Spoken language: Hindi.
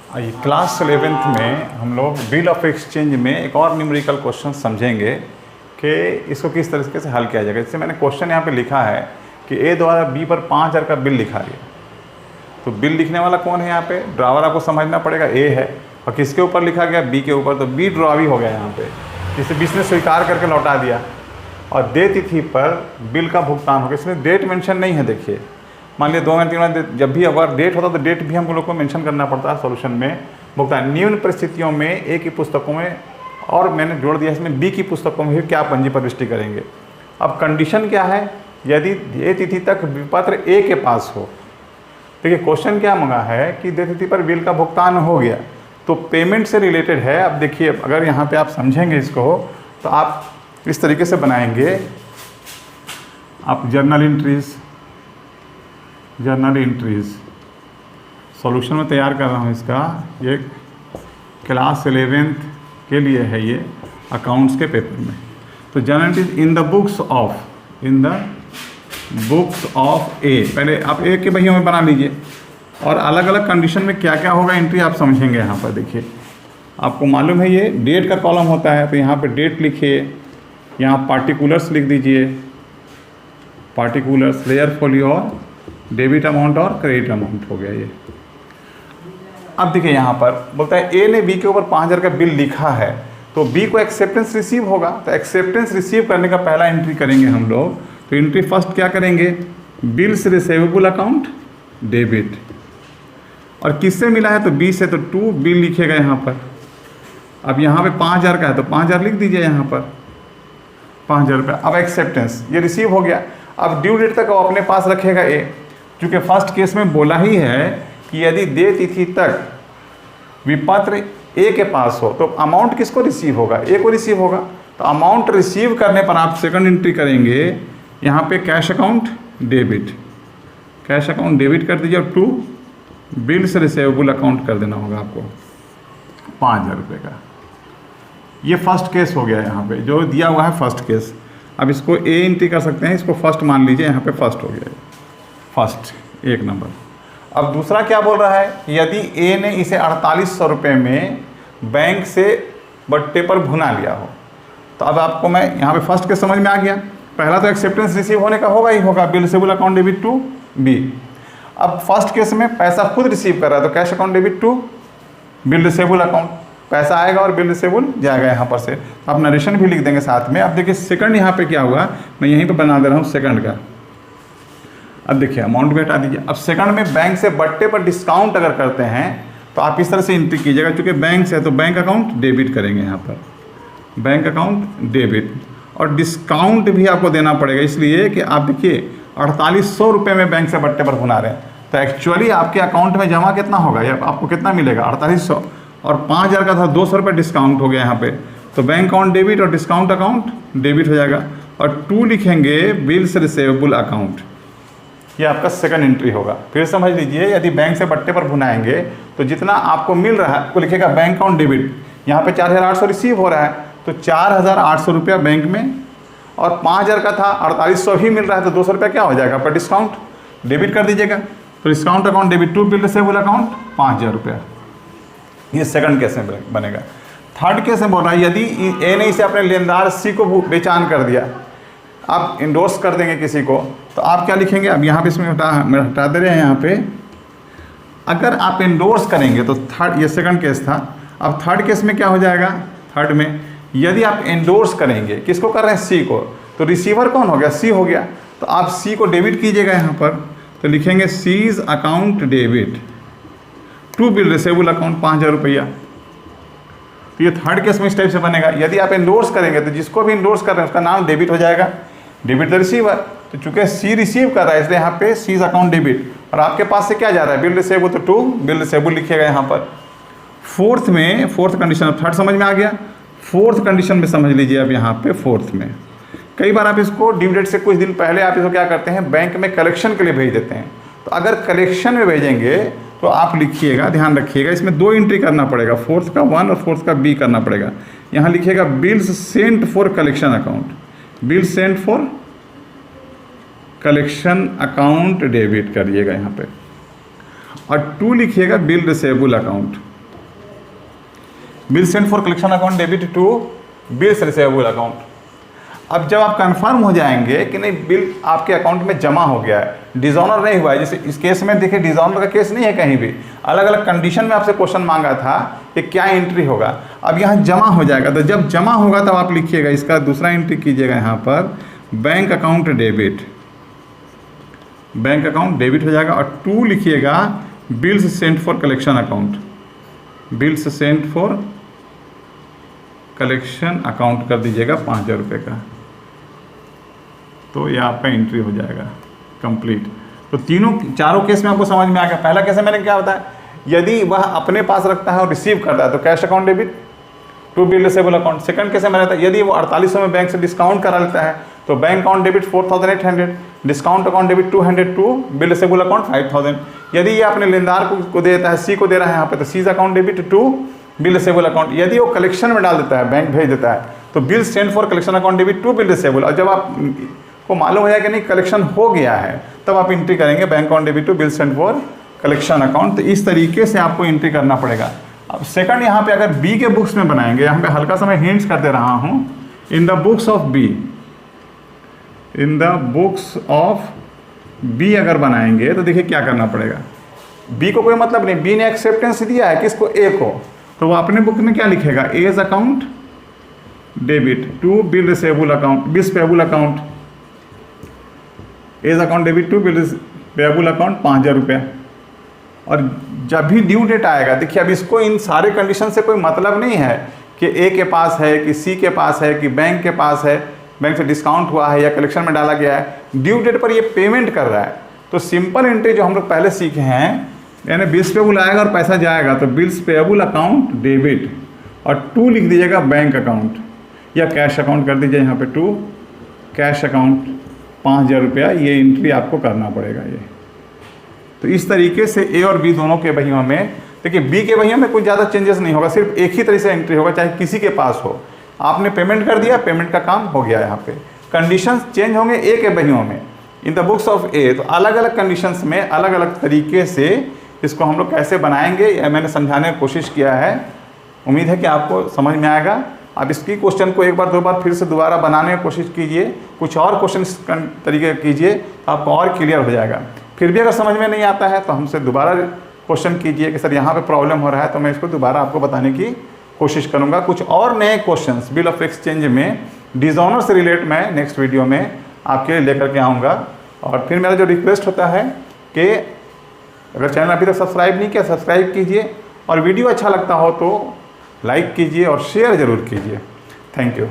क्लास 11th में हम लोग बिल ऑफ एक्सचेंज में एक और न्यूमेरिकल क्वेश्चन समझेंगे कि इसको किस तरीके से हल किया जाएगा। जैसे मैंने क्वेश्चन यहाँ पे लिखा है कि ए द्वारा बी पर 5,000 का बिल लिखा गया, तो बिल लिखने वाला कौन है यहाँ पे? ड्रावर आपको समझना पड़ेगा, ए है, और किसके ऊपर लिखा गया? बी के ऊपर, तो बी ड्रॉवी हो गया यहाँ पे, जिसे बी ने स्वीकार करके लौटा दिया। और दे तिथि पर बिल का भुगतान हो गया, इसमें डेट मेंशन नहीं है। देखिए मान लिया 2 महीने 3 महीने, जब भी अगर डेट होता तो डेट भी हम लोग को मेंशन करना पड़ता है सॉल्यूशन में। भुगतान निम्न परिस्थितियों में ए की पुस्तकों में, और मैंने जोड़ दिया इसमें बी की पुस्तकों में भी क्या पंजी प्रविष्टि करेंगे। अब कंडीशन क्या है? यदि दे तिथि तक विपत्र ए के पास हो। देखिए क्वेश्चन क्या मंगा है कि दे तिथि पर बिल का भुगतान हो गया, तो पेमेंट से रिलेटेड है। अब देखिए अगर यहाँ पे आप समझेंगे इसको तो आप इस तरीके से बनाएंगे। आप जर्नल एंट्रीज सॉल्यूशन में तैयार कर रहा हूँ इसका। ये क्लास 11th के लिए है, ये अकाउंट्स के पेपर में। तो journal entries in the books of A, पहले आप ए के बहियों में बना लीजिए, और अलग अलग कंडीशन में क्या क्या होगा एंट्री आप समझेंगे। यहाँ पर देखिए आपको मालूम है ये डेट का कॉलम होता है, तो यहाँ पे डेट लिखिए, यहाँ पार्टिकुलर्स लिख दीजिए, पार्टिकुलर्स लेयर फोलियो और डेबिट अमाउंट और क्रेडिट अमाउंट हो गया ये। अब देखिए यहाँ पर बोलता है ए ने बी के ऊपर 5,000 का बिल लिखा है, तो बी को एक्सेप्टेंस रिसीव होगा। तो एक्सेप्टेंस रिसीव करने का पहला एंट्री करेंगे हम लोग। तो एंट्री फर्स्ट क्या करेंगे? बिल्स रिसीवेबल अकाउंट डेबिट, और किससे मिला है? तो बी से, तो टू बिल लिखेगा यहाँ पर। अब यहाँ पे 5,000 का है तो 5,000 लिख दीजिए यहाँ पर, 5,000 रुपये। अब एक्सेप्टेंस ये रिसीव हो गया। अब ड्यू डेट तक वो अपने पास रखेगा ए, क्योंकि फर्स्ट केस में बोला ही है कि यदि दे तिथि तक विपत्र ए के पास हो तो अमाउंट किसको रिसीव होगा? ए को रिसीव होगा। तो अमाउंट रिसीव करने पर आप सेकंड एंट्री करेंगे यहाँ पे cash account debit, cash account debit कर दीजिए, और टू बिल्स रिसीवेबल अकाउंट कर देना होगा आपको 5,000 रुपये का। ये फर्स्ट केस हो गया यहाँ पे जो दिया हुआ है फर्स्ट केस। अब इसको ए एंट्री कर सकते हैं, इसको फर्स्ट मान लीजिए, यहाँ पे फर्स्ट हो गया, फर्स्ट 1 नंबर। अब दूसरा क्या बोल रहा है? यदि ए ने इसे 4800 रुपये में बैंक से बट्टे पर भुना लिया हो। तो अब आपको मैं यहाँ पे फर्स्ट केस समझ में आ गया। पहला तो एक्सेप्टेंस रिसीव होने का होगा ही होगा, bill receivable account debit to be. अब फर्स्ट केस में पैसा खुद रिसीव कर रहा है, तो cash account debit to bill receivable account, पैसा आएगा और बिल रिसीवेबल जाएगा यहाँ पर से। तो आप नरेशन भी लिख देंगे साथ में। अब देखिए सेकंड यहाँ पे क्या हुआ, मैं यहीं पे बना दे रहा हूँ सेकंड का। अब देखिए अमाउंट भी हटा दीजिए। अब सेकंड में बैंक से बट्टे पर डिस्काउंट अगर करते हैं तो आप इस तरह से एंट्री कीजिएगा, क्योंकि बैंक से है तो बैंक अकाउंट डेबिट करेंगे यहाँ पर, बैंक अकाउंट डेबिट। और डिस्काउंट भी आपको देना पड़ेगा, इसलिए कि आप देखिए 4800 रुपये में बैंक से बट्टे पर भुना रहे हैं, तो एक्चुअली आपके अकाउंट में जमा कितना होगा, या आपको कितना मिलेगा? 4800, और 5,000 का था, 200 रुपये डिस्काउंट हो गया यहाँ पे। तो बैंक अकाउंट डेबिट और डिस्काउंट अकाउंट डेबिट हो जाएगा। और टू लिखेंगे बिल्स रिसीवेबल अकाउंट, ये आपका सेकंड एंट्री होगा। फिर समझ लीजिए यदि बैंक से बट्टे पर भुनाएंगे तो जितना आपको मिल रहा है वो लिखेगा बैंक अकाउंट डेबिट। यहाँ पे 4,800 रिसीव हो रहा है, तो 4,800 रुपया बैंक में, और 5,000 का था, 4800 ही मिल रहा है, तो 200 रुपया क्या हो जाएगा? पर डिस्काउंट डेबिट कर दीजिएगा। तो discount account debit to bill receivable account 5,000 रुपया। ये सेकंड केस में बनेगा। थर्ड केस में बोल रहा है यदि ए ने इसे अपने लेनदार सी को बेचान कर दिया, आप इंडोर्स कर देंगे किसी को, तो आप क्या लिखेंगे? अब यहाँ पे इसमें हटा दे रहे हैं यहाँ पे। अगर आप इंडोर्स करेंगे तो थर्ड, ये सेकंड केस था। अब थर्ड केस में क्या हो जाएगा? थर्ड में यदि आप इंडोर्स करेंगे, किसको कर रहे हैं? सी को, तो रिसीवर कौन हो गया? सी हो गया। तो आप सी को डेबिट कीजिएगा यहाँ पर, तो लिखेंगे C's account debit to bill receivable account 5,000 रुपया। तो ये थर्ड केस में इस टाइप से बनेगा। यदि आप इंडोर्स करेंगे तो जिसको भी इंडोर्स कर रहे हैं उसका नाम डेबिट हो जाएगा, डेबिट द रिसीवर। तो चूंकि सी रिसीव कर रहा है इसलिए यहाँ पे सीज अकाउंट डेबिट, और आपके पास से क्या जा रहा है? बिल रिसीवेबल, तो टू बिल रिसीवेबल लिखिएगा यहाँ पर। फोर्थ में, फोर्थ कंडीशन, थर्ड समझ में आ गया। फोर्थ कंडीशन में समझ लीजिए अब यहाँ पे फोर्थ में, कई बार आप इसको ड्यू डेट से कुछ दिन पहले आप इसको क्या करते हैं? बैंक में कलेक्शन के लिए भेज देते हैं। तो अगर कलेक्शन में भेजेंगे तो आप लिखिएगा, ध्यान रखिएगा, इसमें 2 एंट्री करना पड़ेगा, फोर्थ का 1 और फोर्थ का बी करना पड़ेगा। यहाँ लिखिएगा bills sent for collection account, bill sent for collection account debit करिएगा यहाँ पे, और 2 लिखिएगा bill receivable account, bill sent for collection account debit to bills receivable account. अब जब आप कंफर्म हो जाएंगे कि नहीं बिल आपके अकाउंट में जमा हो गया है, डिसऑनर नहीं हुआ है, जैसे इस केस में देखिए डिसऑनर का केस नहीं है, कहीं भी अलग अलग कंडीशन में आपसे क्वेश्चन मांगा था कि क्या एंट्री होगा। अब यहाँ जमा हो जाएगा, तो जब जमा होगा तब आप लिखिएगा, इसका दूसरा एंट्री कीजिएगा यहाँ पर bank account debit, bank account debit हो जाएगा। और 2 लिखिएगा bills sent for collection account, bills sent for collection account कर दीजिएगा 5000 रुपये का, तो ये आपका एंट्री हो जाएगा कंप्लीट। तो चारों केस में आपको समझ में आ गया। पहला केस मैंने क्या बताया, यदि वह अपने पास रखता है और रिसीव करता है तो cash account debit to bill receivable account. Second case में रहता है यदि वो 4800 में बैंक से डिस्काउंट करा लेता है तो bank account debit 4800, discount account debit 200 to bill receivable account 5000। यदि ये अपने लेनदार को देता है, सी को दे रहा है यहाँ पे, तो C's account debit to bill receivable account. यदि वो कलेक्शन में डाल देता है, बैंक भेज देता है, तो bill send for collection account debit to bill receivable. और जब आप को मालूम हो जाए कि नहीं कलेक्शन हो गया है, तब आप एंट्री करेंगे bank account debit to bill send for collection account. तो इस तरीके से आपको एंट्री करना पड़ेगा। अब सेकंड यहाँ पे अगर बी के बुक्स में बनाएंगे, यहाँ पे हल्का सा मैं हिंट्स कर दे रहा हूँ, in the books of B, in the books of B अगर बनाएंगे तो देखिए क्या करना पड़ेगा। बी को कोई मतलब नहीं, बी ने एक्सेप्टेंस दिया है किसको, ए को, तो वो अपने बुक में क्या लिखेगा, A's account debit to bill receivable account, bills payable account, A's account debit to bill payable account 5000 रुपया। और जब भी ड्यू डेट आएगा, देखिए अब इसको इन सारे कंडीशन से कोई मतलब नहीं है कि ए के पास है कि सी के पास है कि बैंक के पास है, बैंक से डिस्काउंट हुआ है या कलेक्शन में डाला गया है, ड्यू डेट पर ये पेमेंट कर रहा है। तो सिंपल एंट्री जो हम लोग पहले सीखे हैं, यानी बिल्स पेएबल आएगा और पैसा जाएगा तो बिल्स पेएबल अकाउंट डेबिट और 2 लिख दीजिएगा बैंक अकाउंट या कैश अकाउंट कर दीजिए यहाँ पे 2 कैश अकाउंट 5000 रुपया, ये एंट्री आपको करना पड़ेगा ये। तो इस तरीके से ए और बी दोनों के बहियों में, देखिए बी के बहियों में कुछ ज़्यादा चेंजेस नहीं होगा, सिर्फ एक ही तरह से एंट्री होगा, चाहे किसी के पास हो। आपने पेमेंट कर दिया, पेमेंट का काम हो गया। यहाँ पे कंडीशंस चेंज होंगे ए के बहियों में, इन द बुक्स ऑफ ए। तो अलग अलग कंडीशंस में अलग अलग तरीके से इसको हम लोग कैसे बनाएंगे, यह मैंने समझाने की कोशिश किया है। उम्मीद है कि आपको समझ में आएगा। आप इसकी क्वेश्चन को एक बार दो बार फिर से दोबारा बनाने की कोशिश कीजिए, कुछ और क्वेश्चन तरीके कीजिए तो आपको और क्लियर हो जाएगा। फिर भी अगर समझ में नहीं आता है तो हमसे दोबारा क्वेश्चन कीजिए कि सर यहाँ पे प्रॉब्लम हो रहा है, तो मैं इसको दोबारा आपको बताने की कोशिश करूँगा। कुछ और नए क्वेश्चंस बिल ऑफ एक्सचेंज में डिसऑनर से रिलेट मैं नेक्स्ट वीडियो में आपके लिए लेकर के आऊँगा। और फिर मेरा जो रिक्वेस्ट होता है कि अगर चैनल अभी तक सब्सक्राइब नहीं किया, सब्सक्राइब कीजिए, और वीडियो अच्छा लगता हो तो लाइक कीजिए और शेयर ज़रूर कीजिए। Thank you.